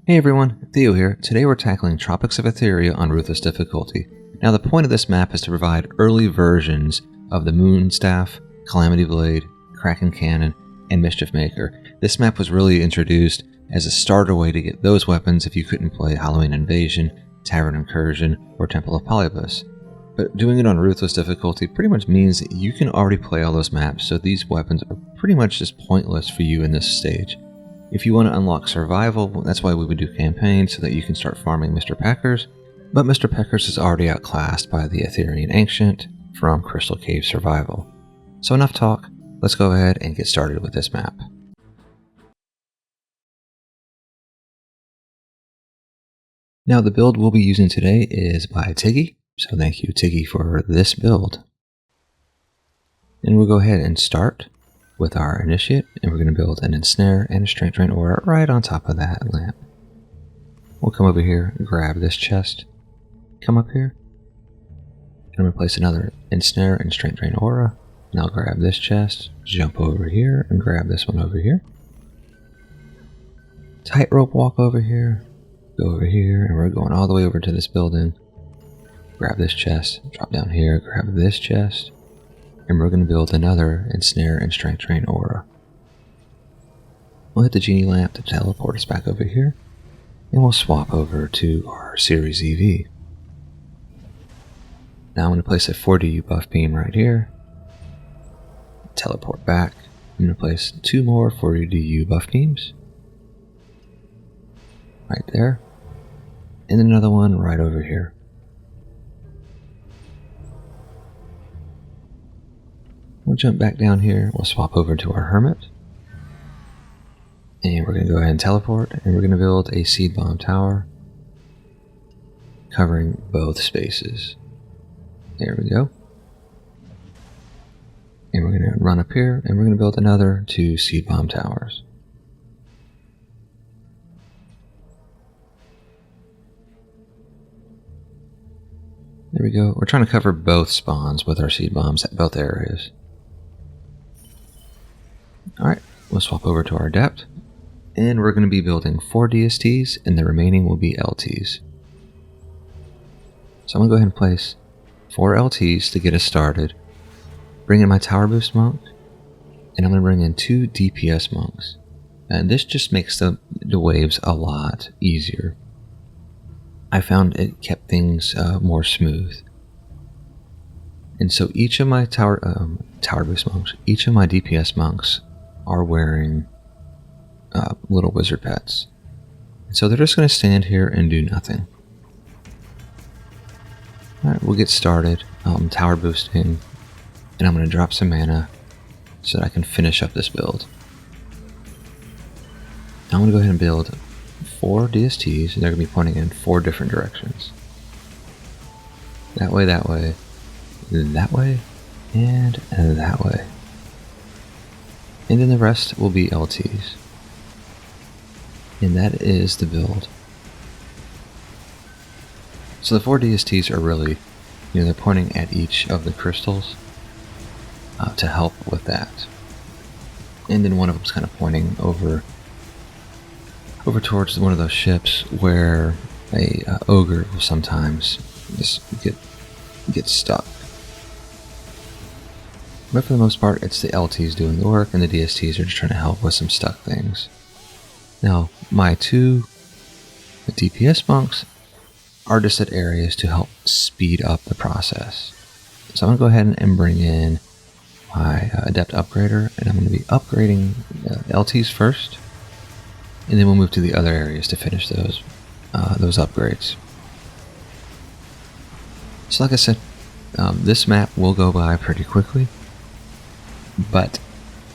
Hey everyone, Theo here. Today we're tackling Tropics of Etheria on Ruthless difficulty. Now the point of this map is to provide early versions of the Moonstaff, Calamity Blade, Kraken Cannon, and Mischief Maker. This map was really introduced as a starter way to get those weapons if you couldn't play Halloween Invasion, Tavern Incursion, or Temple of Polybus. But doing it on Ruthless difficulty pretty much means that you can already play all those maps, so these weapons are pretty much just pointless for you in this stage. If you want to unlock survival, that's why we would do campaigns so that you can start farming Mr. Peckers, but Mr. Peckers is already outclassed by the Etherian Ancient from Crystal Cave Survival. So enough talk, let's go ahead and get started with this map. Now the build we'll be using today is by Tiggy, so thank you Tiggy for this build. And we'll go ahead and start with our initiate, and we're going to build an ensnare and a strength drain aura right on top of that lamp. We'll come over here, grab this chest, come up here, and I'm going to place another ensnare and strength drain aura. And I'll grab this chest, jump over here, and grab this one over here. Tightrope walk over here, go over here, and we're going all the way over to this building. Grab this chest, drop down here, grab this chest, and we're going to build another ensnare and strength drain aura. We'll hit the genie lamp to teleport us back over here, and we'll swap over to our Series EV. Now I'm going to place a 4DU buff beam right here, teleport back. I'm going to place 2 more 4DU buff beams right there, and another one right over here. We'll jump back down here, we'll swap over to our Hermit, and we're going to go ahead and teleport, and we're going to build a seed bomb tower covering both spaces. There we go. And we're going to run up here, and we're going to build another 2 seed bomb towers. There we go. We're trying to cover both spawns with our seed bombs at both areas. Alright, we'll swap over to our Adept, and we're going to be building 4 DSTs, and the remaining will be LTs. So I'm going to go ahead and place 4 LTs to get us started, bring in my Tower Boost Monk, and I'm going to bring in 2 DPS Monks. And this just makes the waves a lot easier. I found it kept things more smooth. And so each of my Tower Boost Monks, each of my DPS Monks are wearing little wizard pets. And so they're just going to stand here and do nothing. Alright, we'll get started. Tower boosting, and I'm going to drop some mana so that I can finish up this build. Now I'm going to go ahead and build 4 DSTs, and they're going to be pointing in 4 different directions. That way, that way, that way, and that way. And then the rest will be LTs. And that is the build. So the 4 DSTs are really, they're pointing at each of the crystals to help with that. And then one of them's kind of pointing over towards one of those ships where a ogre will sometimes just get stuck. But for the most part, it's the LTs doing the work, and the DSTs are just trying to help with some stuck things. Now, my 2 DPS monks are just at areas to help speed up the process. So I'm going to go ahead and bring in my Adept Upgrader, and I'm going to be upgrading LTs first, and then we'll move to the other areas to finish those upgrades. So like I said, this map will go by pretty quickly, but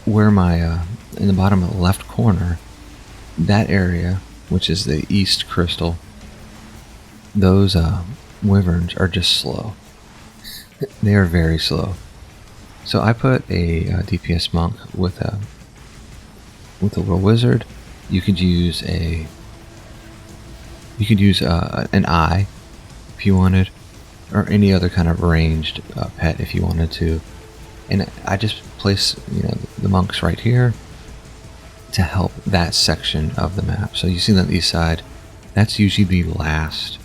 where my, in the bottom of the left corner, that area, which is the east crystal, those wyverns are just slow. They are very slow. So I put a DPS monk with a little wizard. You could use an eye if you wanted, or any other kind of ranged pet if you wanted to. And I just place the monks right here to help that section of the map. So you see that the east side, that's usually the last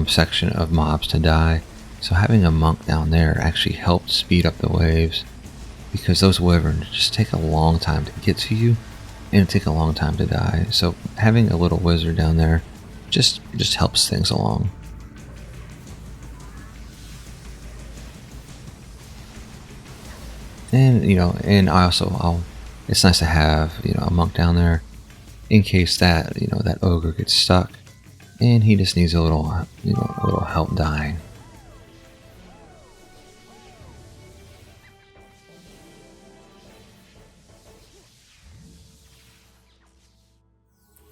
section of mobs to die. So having a monk down there actually helped speed up the waves, because those wyverns just take a long time to get to you and take a long time to die. So having a little wizard down there just helps things along. And and it's nice to have a monk down there in case that that ogre gets stuck and he just needs a little help dying.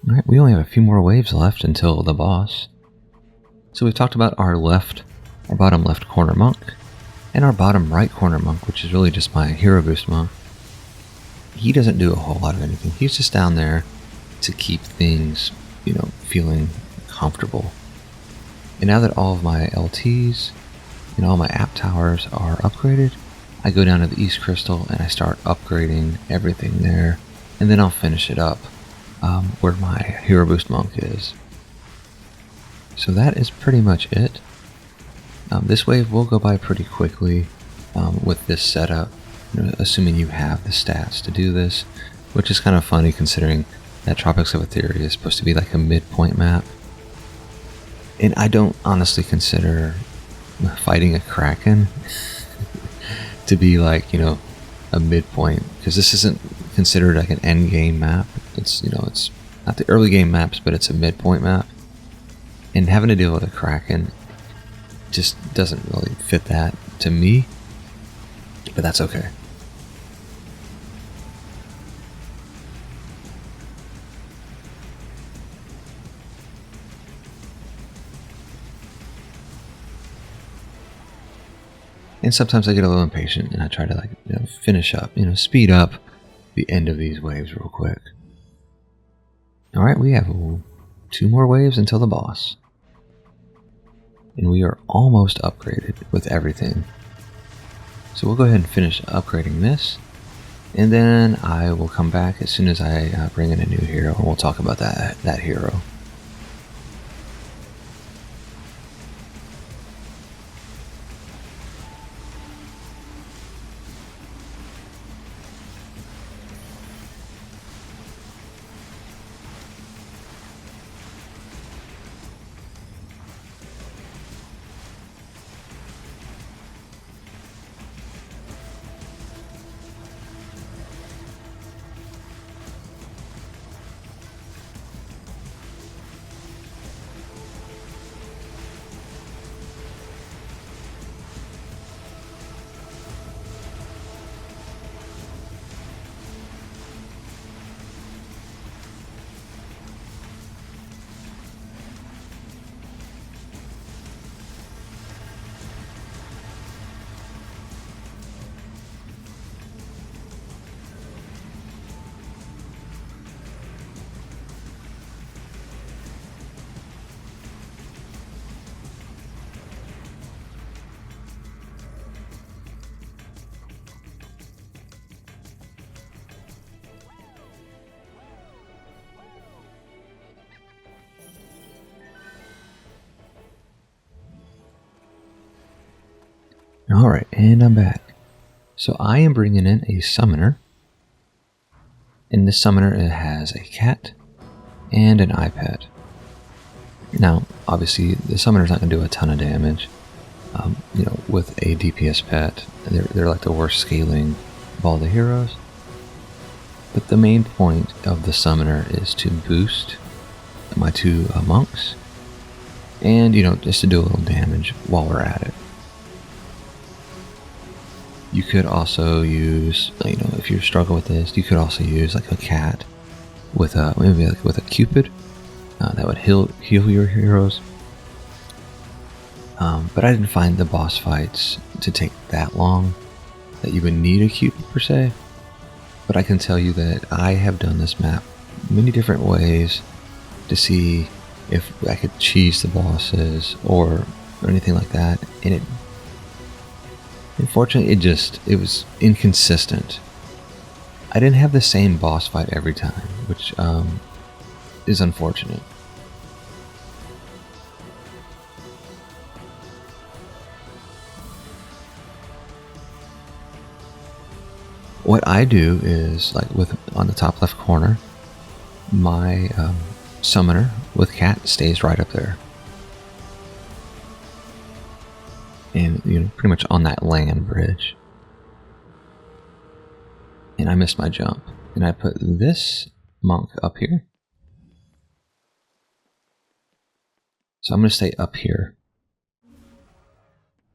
Alright, we only have a few more waves left until the boss. So we've talked about our bottom left corner monk, and our bottom right corner monk, which is really just my hero boost monk. He doesn't do a whole lot of anything. He's just down there to keep things, feeling comfortable. And now that all of my LTs and all my app towers are upgraded, I go down to the East Crystal and I start upgrading everything there, and then I'll finish it up where my hero boost monk is. So that is pretty much it. This wave will go by pretty quickly with this setup, assuming you have the stats to do this, which is kind of funny considering that Tropics of Etheria is supposed to be like a midpoint map. And I don't honestly consider fighting a Kraken to be like, a midpoint, because this isn't considered like an end game map. It's, it's not the early game maps, but it's a midpoint map. And having to deal with a Kraken just doesn't really fit that to me, but that's okay. And sometimes I get a little impatient and I try to finish up, speed up the end of these waves real quick. Alright, we have 2 more waves until the boss. And we are almost upgraded with everything. So we'll go ahead and finish upgrading this, and then I will come back as soon as I bring in a new hero, and we'll talk about that hero. Alright, and I'm back. So I am bringing in a summoner. And this summoner, it has a cat and an iPad. Now, obviously, the summoner's not going to do a ton of damage. With a DPS pet, they're like the worst scaling of all the heroes. But the main point of the summoner is to boost my 2 monks. And, just to do a little damage while we're at it. You could also use, if you struggle with this, you could also use like a cat with with a Cupid that would heal your heroes. But I didn't find the boss fights to take that long that you would need a Cupid per se. But I can tell you that I have done this map many different ways to see if I could cheese the bosses or anything like that, and unfortunately, it was inconsistent. I didn't have the same boss fight every time, which is unfortunate. what I do is, like, on the top left corner, my summoner with cat stays right up there. And, pretty much on that land bridge. And I missed my jump. And I put this monk up here. So I'm going to stay up here.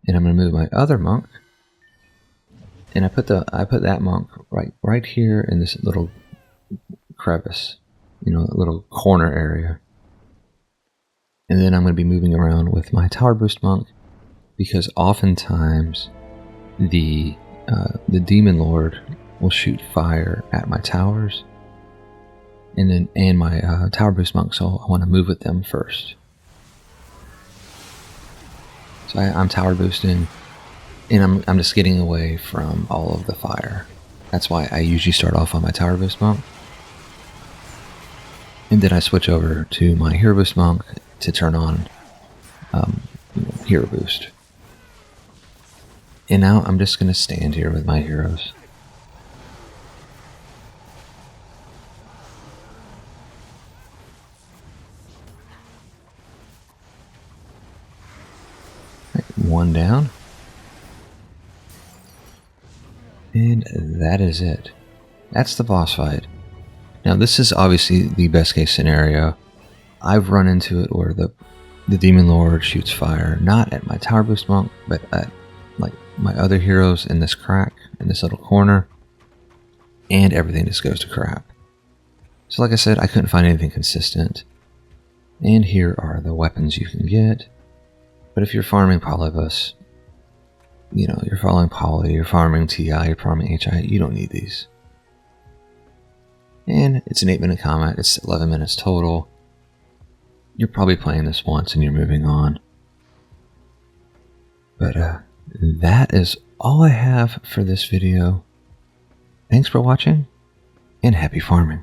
And I'm going to move my other monk. And I put that monk right here in this little crevice. Little corner area. And then I'm going to be moving around with my tower boost monk, because oftentimes the demon lord will shoot fire at my towers, and my tower boost monk, so I want to move with them first. So I'm tower boosting, and I'm just getting away from all of the fire. That's why I usually start off on my tower boost monk. And then I switch over to my hero boost monk to turn on hero boost. And now I'm just going to stand here with my heroes. Right, one down. And that is it. That's the boss fight. Now, this is obviously the best case scenario. I've run into it where the demon lord shoots fire, not at my tower boost monk, but at my other heroes in this crack, in this little corner, and everything just goes to crap. So like I said, I couldn't find anything consistent. And here are the weapons you can get. But if you're farming Polybus, you're following Poly, you're farming TI, you're farming HI, you don't need these. And it's an 8-minute combat, it's 11 minutes total. You're probably playing this once and you're moving on. But that is all I have for this video. Thanks for watching, and happy farming.